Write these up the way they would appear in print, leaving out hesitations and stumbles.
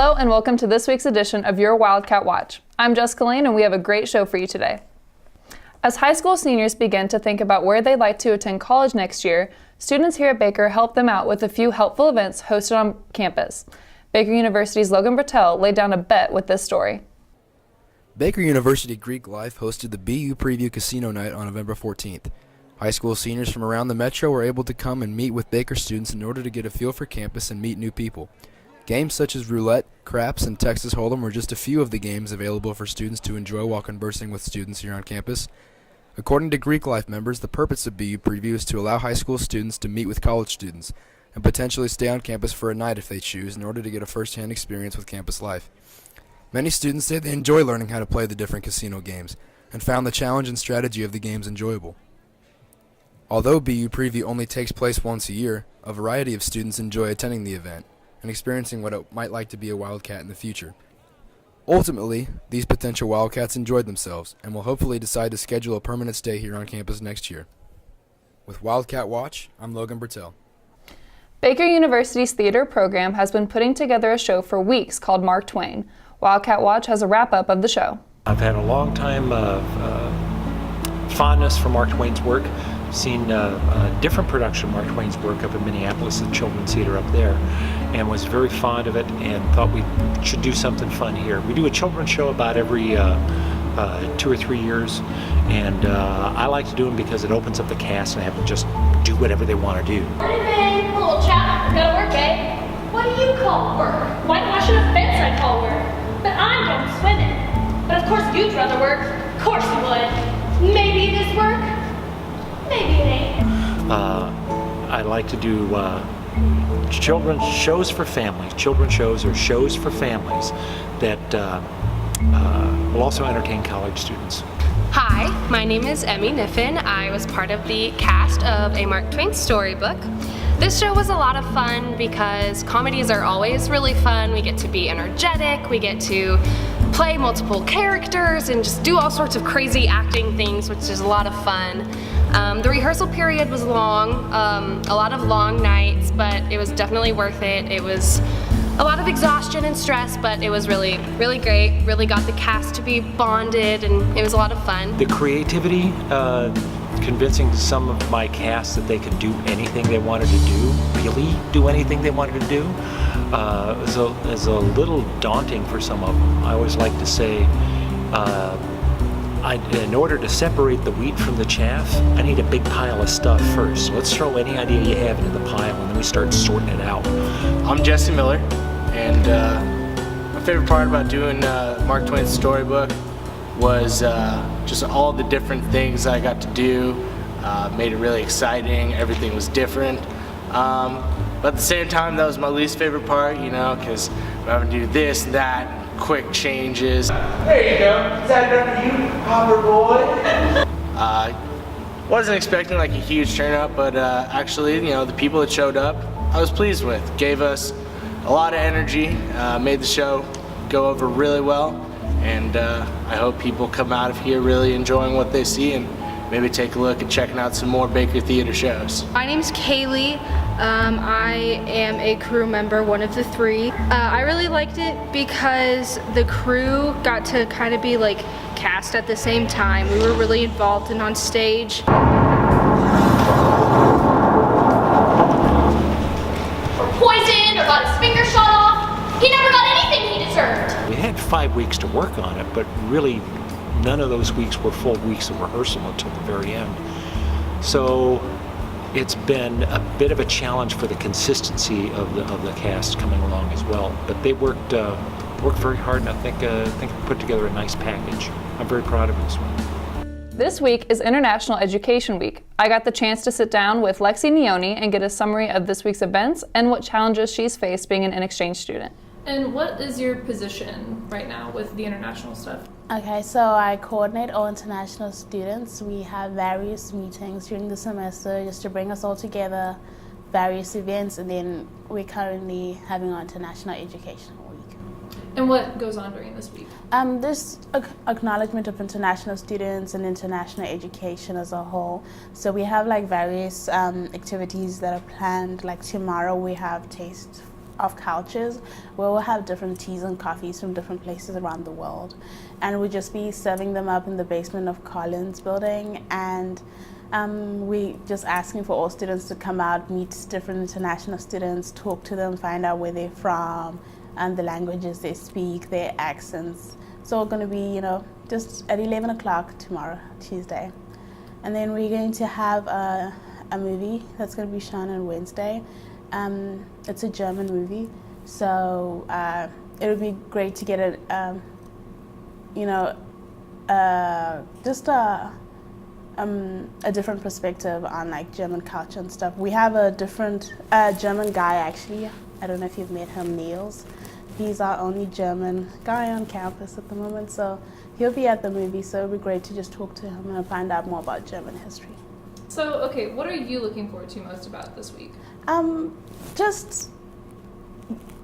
Hello and welcome to this week's edition of your Wildcat Watch. I'm Jessica Lane and we have a great show for you today. As high school seniors begin to think about where they'd like to attend college next year, students here at Baker help them out with a few helpful events hosted on campus. Baker University's Logan Bertel laid down a bet with this story. Baker University Greek Life hosted the BU Preview Casino Night on November 14th. High school seniors from around the metro were able to come and meet with Baker students in order to get a feel for campus and meet new people. Games such as roulette, craps, and Texas Hold'em were just a few of the games available for students to enjoy while conversing with students here on campus. According to Greek Life members, the purpose of BU Preview is to allow high school students to meet with college students and potentially stay on campus for a night if they choose in order to get a first-hand experience with campus life. Many students say they enjoy learning how to play the different casino games and found the challenge and strategy of the games enjoyable. Although BU Preview only takes place once a year, a variety of students enjoy attending the event and experiencing what it might like to be a Wildcat in the future. Ultimately, these potential Wildcats enjoyed themselves and will hopefully decide to schedule a permanent stay here on campus next year. With Wildcat Watch, I'm Logan Bertel. Baker University's theater program has been putting together a show for weeks called Mark Twain. Wildcat Watch has a wrap-up of the show. I've had a long time fondness for Mark Twain's work. Seen a different production of Mark Twain's work up in Minneapolis, the Children's Theater up there, and was very fond of it and thought we should do something fun here. We do a children's show about every 2 or 3 years, and I like to do them because it opens up the cast and have them just do whatever they want to do. Morning, babe. A little chat. Gotta work, babe. What do you call work? Whitewashing a fence I call work. But I'm going swimming. But of course you'd rather work. Of course you would. Maybe it is work. Maybe it ain't. I like to do children's shows for families. Children's shows are shows for families that will also entertain college students. Hi, my name is Emmy Niffin. I was part of the cast of a Mark Twain storybook. This show was a lot of fun because comedies are always really fun. We get to be energetic, we get to play multiple characters and just do all sorts of crazy acting things, which is a lot of fun. The rehearsal period was long, a lot of long nights, but it was definitely worth it. It was a lot of exhaustion and stress, but it was really, really great. Really got the cast to be bonded, and it was a lot of fun. The creativity, convincing some of my cast that they could do anything they wanted to do, really do anything they wanted to do, is a little daunting for some of them. I always like to say, in order to separate the wheat from the chaff, I need a big pile of stuff first. So let's throw any idea you have into the pile and then we start sorting it out. I'm Jesse Miller, and my favorite part about doing Mark Twain's storybook was just all the different things I got to do. Made it really exciting, everything was different. But at the same time, that was my least favorite part, you know, because we're having to do this, that, quick changes. There you go. Is that enough for you, Hopper boy? Wasn't expecting like a huge turnout, but actually, you know, the people that showed up, I was pleased with. Gave us a lot of energy, made the show go over really well, and I hope people come out of here really enjoying what they see and maybe take a look at checking out some more Baker Theater shows. My name's Kaylee. I am a crew member, one of the 3. I really liked it because the crew got to kind of be like cast at the same time. We were really involved and on stage. Or poisoned, or got his finger shot off. He never got anything he deserved. We had 5 weeks to work on it, but really none of those weeks were full weeks of rehearsal until the very end. So it's been a bit of a challenge for the consistency of the cast coming along as well. But they worked very hard, and I think we put together a nice package. I'm very proud of this one. This week is International Education Week. I got the chance to sit down with Lexi Neone and get a summary of this week's events and what challenges she's faced being an exchange student. And what is your position right now with the international stuff? Okay, so I coordinate all international students. We have various meetings during the semester just to bring us all together, various events, and then we're currently having our International Education Week. And what goes on during this week? There's acknowledgement of international students and international education as a whole. So we have like various activities that are planned. Like tomorrow we have taste of cultures where we'll have different teas and coffees from different places around the world. And we'll just be serving them up in the basement of Collins building. And we just asking for all students to come out, meet different international students, talk to them, find out where they're from, and the languages they speak, their accents. So we're going to be, just at 11 o'clock tomorrow, Tuesday. And then we're going to have a movie that's going to be shown on Wednesday. It's a German movie, so it would be great to get just a different perspective on like German culture and stuff. We have a different German guy actually. I don't know if you've met him, Niels. He's our only German guy on campus at the moment, so he'll be at the movie. So it'd be great to just talk to him and find out more about German history. So, okay, what are you looking forward to most about this week? Just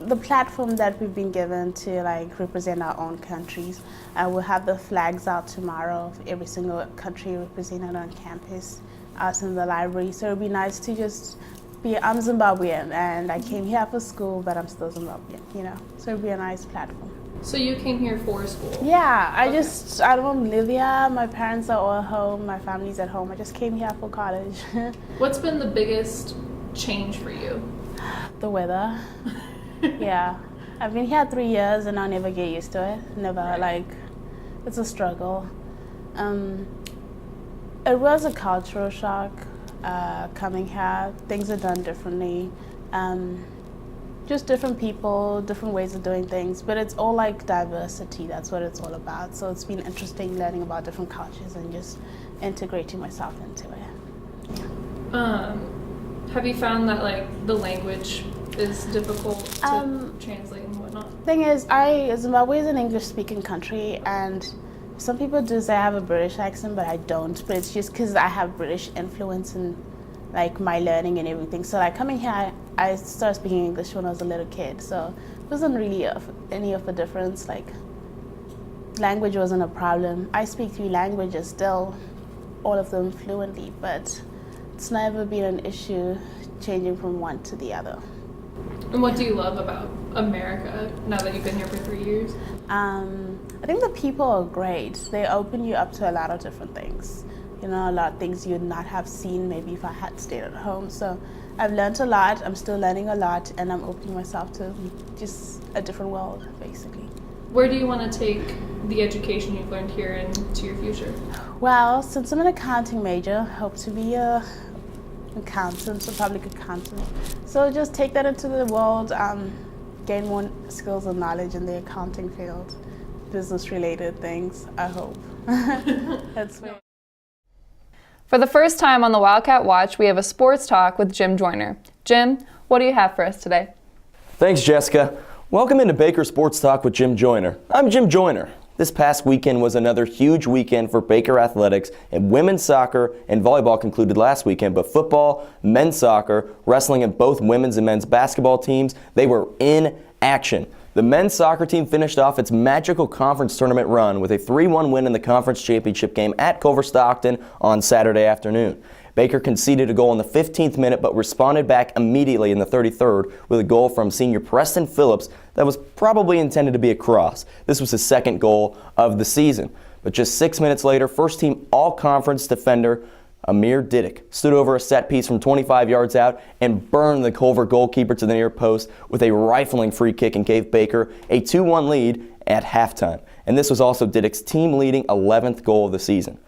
the platform that we've been given to like represent our own countries. We'll have the flags out tomorrow of every single country represented on campus out in the library. So it'll be nice to just I'm Zimbabwean and I came here for school, but I'm still Zimbabwean, So it'll be a nice platform. So you came here for school? Yeah, I don't live here. My parents are all home. My family's at home. I just came here for college. What's been the biggest change for you? The weather. Yeah. I've been here 3 years and I'll never get used to it. Never, it's a struggle. It was a cultural shock coming here. Things are done differently. Just different people, different ways of doing things, but it's all like diversity. That's what it's all about. So it's been interesting learning about different cultures and just integrating myself into it. Yeah. Have you found that the language is difficult to translate and whatnot? Thing is, Zimbabwe is an English-speaking country, and some people do say I have a British accent, but I don't. But it's just because I have British influence in my learning and everything. So coming here, I started speaking English when I was a little kid, so it wasn't really any of a difference. Language wasn't a problem. I speak 3 languages still, all of them fluently, but it's never been an issue changing from one to the other. And what do you love about America now that you've been here for 3 years? I think the people are great. They open you up to a lot of different things. A lot of things you'd not have seen maybe if I had stayed at home. So I've learned a lot, I'm still learning a lot, and I'm opening myself to just a different world, basically. Where do you want to take the education you've learned here into your future? Well, since I'm an accounting major, I hope to be a accountant, a public accountant. So just take that into the world, gain more skills and knowledge in the accounting field, business-related things, I hope. That's me. For the first time on the Wildcat Watch, we have a sports talk with Jim Joyner. Jim, what do you have for us today? Thanks, Jessica. Welcome into Baker Sports Talk with Jim Joyner. I'm Jim Joyner. This past weekend was another huge weekend for Baker athletics, and women's soccer and volleyball concluded last weekend, but football, men's soccer, wrestling, and both women's and men's basketball teams, they were in action. The men's soccer team finished off its magical conference tournament run with a 3-1 win in the conference championship game at Culver Stockton on Saturday afternoon. Baker conceded a goal in the 15th minute but responded back immediately in the 33rd with a goal from senior Preston Phillips that was probably intended to be a cross. This was his second goal of the season. But just 6 minutes later, first-team all-conference defender Amir Didik stood over a set piece from 25 yards out and burned the Culver goalkeeper to the near post with a rifling free kick and gave Baker a 2-1 lead at halftime. And this was also Didik's team-leading 11th goal of the season.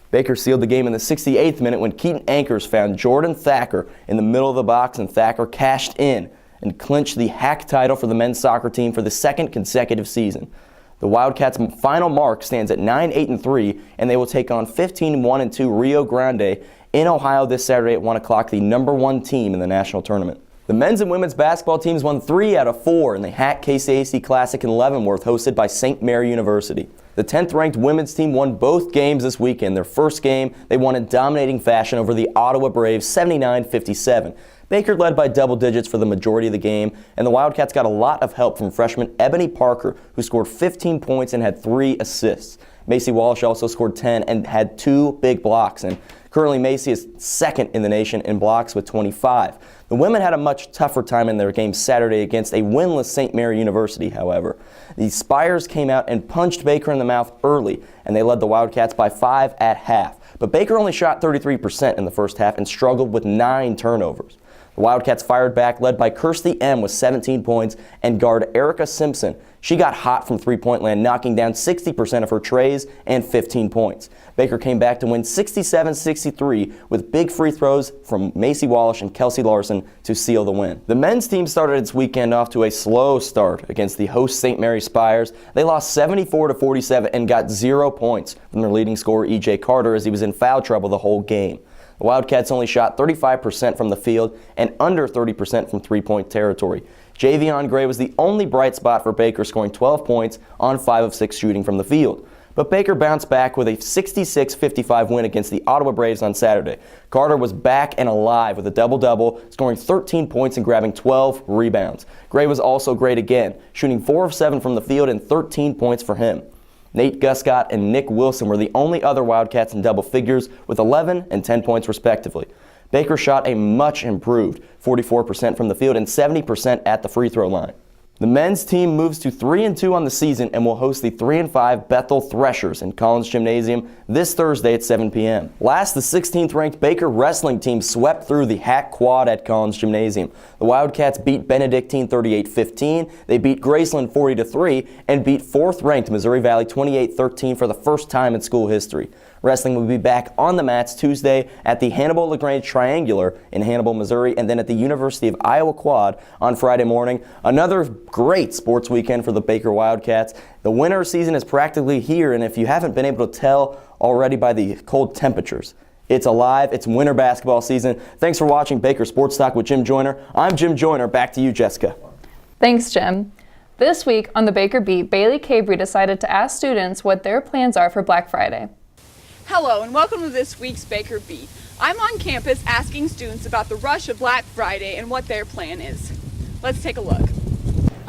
Baker sealed the game in the 68th minute when Keaton Ankers found Jordan Thacker in the middle of the box, and Thacker cashed in and clinched the HAC title for the men's soccer team for the second consecutive season. The Wildcats' final mark stands at 9-8-3, and they will take on 15-1-2 Rio Grande in Ohio this Saturday at 1 o'clock, the #1 team in the national tournament. The men's and women's basketball teams won 3 out of 4 in the HAC KCAC Classic in Leavenworth, hosted by St. Mary University. The 10th-ranked women's team won both games this weekend. Their first game, they won in dominating fashion over the Ottawa Braves 79-57. Baker led by double digits for the majority of the game, and the Wildcats got a lot of help from freshman Ebony Parker, who scored 15 points and had 3 assists. Macy Walsh also scored 10 and had 2 big blocks, and Currently, Macy is second in the nation in blocks with 25. The women had a much tougher time in their game Saturday against a winless St. Mary University, however. The Spires came out and punched Baker in the mouth early, and they led the Wildcats by 5 at half. But Baker only shot 33% in the first half and struggled with 9 turnovers. The Wildcats fired back, led by Kirsty M. with 17 points, and guard Erica Simpson. She got hot from three-point land, knocking down 60% of her trays and 15 points. Baker came back to win 67-63 with big free throws from Macy Walsh and Kelsey Larson to seal the win. The men's team started its weekend off to a slow start against the host St. Mary Spires. They lost 74-47 and got 0 points from their leading scorer E.J. Carter as he was in foul trouble the whole game. The Wildcats only shot 35% from the field and under 30% from three-point territory. Javion Gray was the only bright spot for Baker, scoring 12 points on 5 of 6 shooting from the field. But Baker bounced back with a 66-55 win against the Ottawa Braves on Saturday. Carter was back and alive with a double-double, scoring 13 points and grabbing 12 rebounds. Gray was also great again, shooting 4 of 7 from the field and 13 points for him. Nate Guscott and Nick Wilson were the only other Wildcats in double figures with 11 and 10 points respectively. Baker shot a much improved 44% from the field and 70% at the free throw line. The men's team moves to 3-2 on the season and will host the 3-5 Bethel Threshers in Collins Gymnasium this Thursday at 7 p.m. Last, the 16th ranked Baker wrestling team swept through the Hack Quad at Collins Gymnasium. The Wildcats beat Benedictine 38-15, they beat Graceland 40-3, and beat 4th ranked Missouri Valley 28-13 for the first time in school history. Wrestling will be back on the mats Tuesday at the Hannibal-LaGrange Triangular in Hannibal, Missouri, and then at the University of Iowa Quad on Friday morning. Another great sports weekend for the Baker Wildcats. The winter season is practically here, and if you haven't been able to tell already by the cold temperatures, it's alive. It's winter basketball season. Thanks for watching Baker Sports Talk with Jim Joyner. I'm Jim Joyner. Back to you, Jessica. Thanks, Jim. This week on the Baker Beat, Bailey Cabrey decided to ask students what their plans are for Black Friday. Hello and welcome to this week's Baker Beat. I'm on campus asking students about the rush of Black Friday and what their plan is. Let's take a look.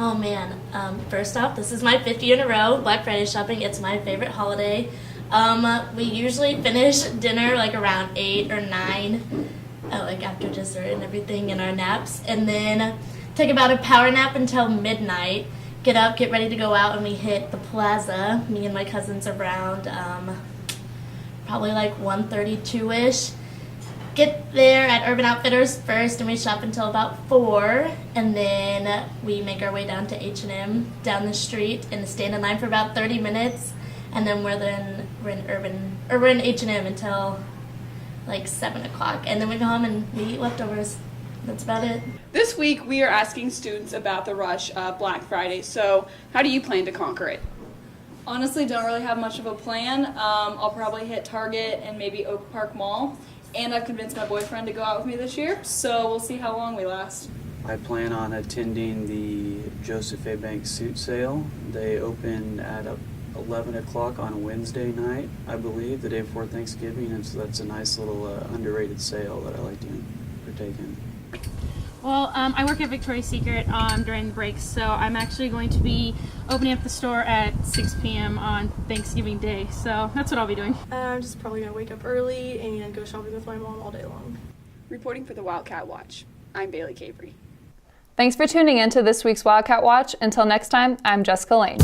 Oh man, first off, this is my 5th year in a row Black Friday shopping. It's my favorite holiday. We usually finish dinner like around 8 or 9, like after dessert and everything in our naps, and then take about a power nap until midnight. Get up, get ready to go out, and we hit the plaza. Me and my cousins around probably like 1:32ish. Get there at Urban Outfitters first, and we shop until about 4, and then we make our way down to H&M down the street and stand in line for about 30 minutes, and then we're in H&M until like 7 o'clock, and then we go home and we eat leftovers. That's about it. This week we are asking students about the rush of Black Friday. So how do you plan to conquer it? Honestly, don't really have much of a plan. I'll probably hit Target and maybe Oak Park Mall. And I've convinced my boyfriend to go out with me this year, so we'll see how long we last. I plan on attending the Joseph A. Banks suit sale. They open at 11 o'clock on Wednesday night, I believe, the day before Thanksgiving, and so that's a nice little underrated sale that I like to partake in. Well, I work at Victoria's Secret during the breaks, so I'm actually going to be opening up the store at 6 p.m. on Thanksgiving Day, so that's what I'll be doing. I'm just probably going to wake up early and go shopping with my mom all day long. Reporting for the Wildcat Watch, I'm Bailey Cabrey. Thanks for tuning in to this week's Wildcat Watch. Until next time, I'm Jessica Lane.